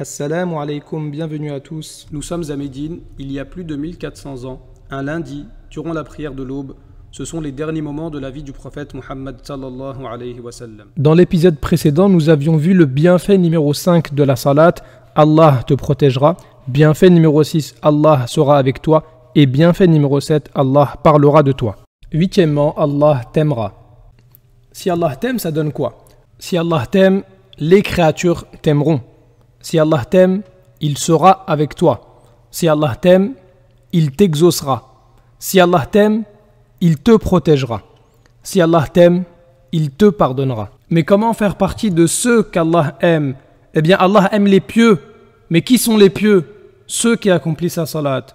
Assalamu alaikum, bienvenue à tous. Nous sommes à Médine, il y a plus de 1400 ans, un lundi, durant la prière de l'aube. Ce sont les derniers moments de la vie du prophète Muhammad sallallahu alayhi wa sallam. Dans l'épisode précédent, nous avions vu le bienfait numéro 5 de la salat, Allah te protégera. Bienfait numéro 6, Allah sera avec toi. Et bienfait numéro 7, Allah parlera de toi. Huitièmement, Allah t'aimera. Si Allah t'aime, ça donne quoi? Si Allah t'aime, les créatures t'aimeront. Si Allah t'aime, il sera avec toi. Si Allah t'aime, il t'exaucera. Si Allah t'aime, il te protégera. Si Allah t'aime, il te pardonnera. Mais comment faire partie de ceux qu'Allah aime? Eh bien, Allah aime les pieux. Mais qui sont les pieux? Ceux qui accomplissent la salat.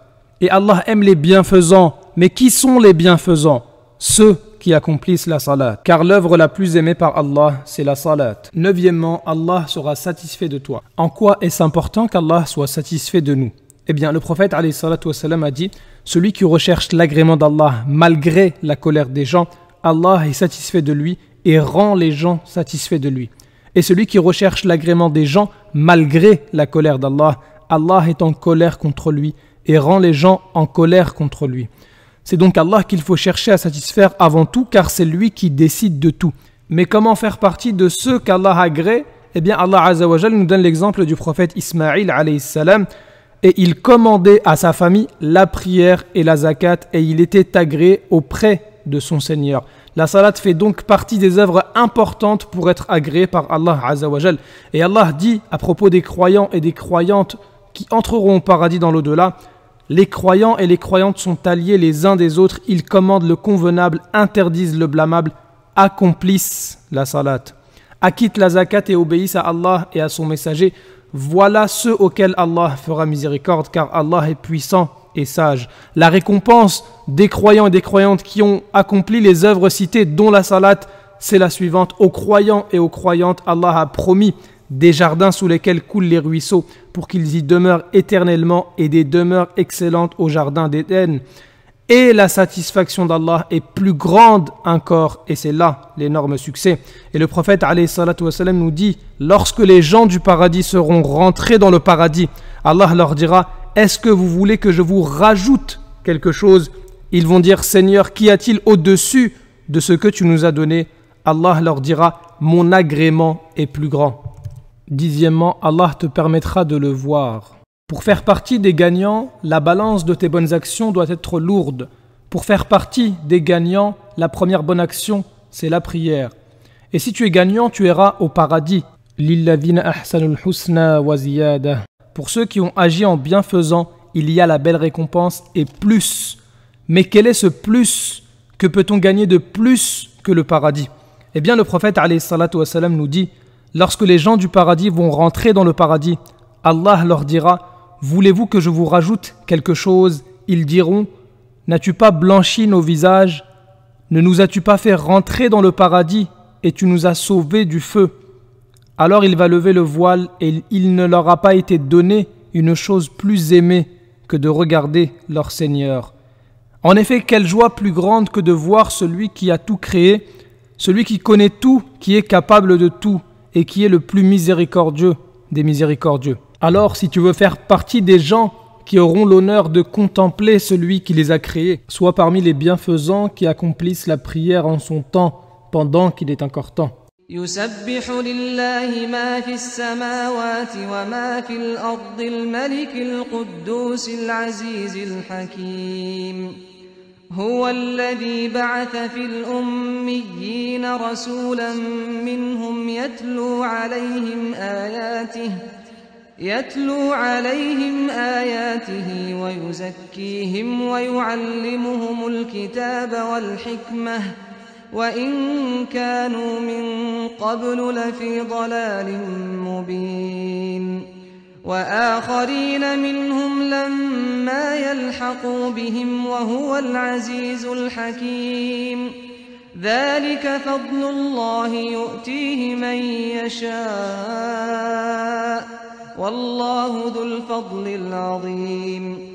Et Allah aime les bienfaisants. Mais qui sont les bienfaisants? Ceux qui accomplissent la salat. Car l'œuvre la plus aimée par Allah, c'est la salat. Neuvièmement, Allah sera satisfait de toi. En quoi est-ce important qu'Allah soit satisfait de nous? Eh bien, le prophète alayhi salatu wassalam a dit: celui qui recherche l'agrément d'Allah malgré la colère des gens, Allah est satisfait de lui et rend les gens satisfaits de lui. Et celui qui recherche l'agrément des gens malgré la colère d'Allah, Allah est en colère contre lui et rend les gens en colère contre lui. C'est donc Allah qu'il faut chercher à satisfaire avant tout, car c'est lui qui décide de tout. Mais comment faire partie de ceux qu'Allah agrée? Eh bien, Allah Azza wa Jal nous donne l'exemple du prophète Ismaïl alayhi salam. Et il commandait à sa famille la prière et la zakat, et il était agréé auprès de son Seigneur. La salat fait donc partie des œuvres importantes pour être agréé par Allah Azza wa Jal. Et Allah dit à propos des croyants et des croyantes qui entreront au paradis dans l'au-delà: les croyants et les croyantes sont alliés les uns des autres, ils commandent le convenable, interdisent le blâmable, accomplissent la salat, acquittent la zakat et obéissent à Allah et à son messager. Voilà ceux auxquels Allah fera miséricorde, car Allah est puissant et sage. La récompense des croyants et des croyantes qui ont accompli les œuvres citées, dont la salat, c'est la suivante: aux croyants et aux croyantes, Allah a promis des jardins sous lesquels coulent les ruisseaux, pour qu'ils y demeurent éternellement, et des demeures excellentes au jardin d'Éden. Et la satisfaction d'Allah est plus grande encore, et c'est là l'énorme succès. Et le prophète alayhi salatu wassalam nous dit: lorsque les gens du paradis seront rentrés dans le paradis, Allah leur dira: est-ce que vous voulez que je vous rajoute quelque chose? Ils vont dire: Seigneur, qu'y a-t-il au-dessus de ce que tu nous as donné? Allah leur dira: mon agrément est plus grand. Dixièmement, Allah te permettra de le voir. Pour faire partie des gagnants, la balance de tes bonnes actions doit être lourde. Pour faire partie des gagnants, la première bonne action, c'est la prière. Et si tu es gagnant, tu iras au paradis. Lilladhina ahsanul husna wa ziyada. Pour ceux qui ont agi en bienfaisant, il y a la belle récompense et plus. Mais quel est ce plus? Que peut-on gagner de plus que le paradis? Eh bien, le prophète alayhi salatu wassalam nous dit: lorsque les gens du paradis vont rentrer dans le paradis, Allah leur dira: voulez-vous que je vous rajoute quelque chose? Ils diront: n'as-tu pas blanchi nos visages? Ne nous as-tu pas fait rentrer dans le paradis et tu nous as sauvés du feu? Alors il va lever le voile et il ne leur a pas été donné une chose plus aimée que de regarder leur Seigneur. En effet, quelle joie plus grande que de voir celui qui a tout créé, celui qui connaît tout, qui est capable de tout et qui est le plus miséricordieux des miséricordieux. Alors, si tu veux faire partie des gens qui auront l'honneur de contempler celui qui les a créés, sois parmi les bienfaisants qui accomplissent la prière en son temps, pendant qu'il est encore temps. يسبح لله ما في السماوات وما في الأرض الملك القدوس العزيز الحكيم هو الذي بعث في الأميين رسولا منهم يتلو عليهم آياته ويزكيهم ويعلمهم الكتاب والحكمة وإن كانوا من قبل لفي ضلال مبين وآخرين منهم لما يلحقوا بهم وهو العزيز الحكيم ذلك فضل الله يؤتيه من يشاء والله ذو الفضل العظيم.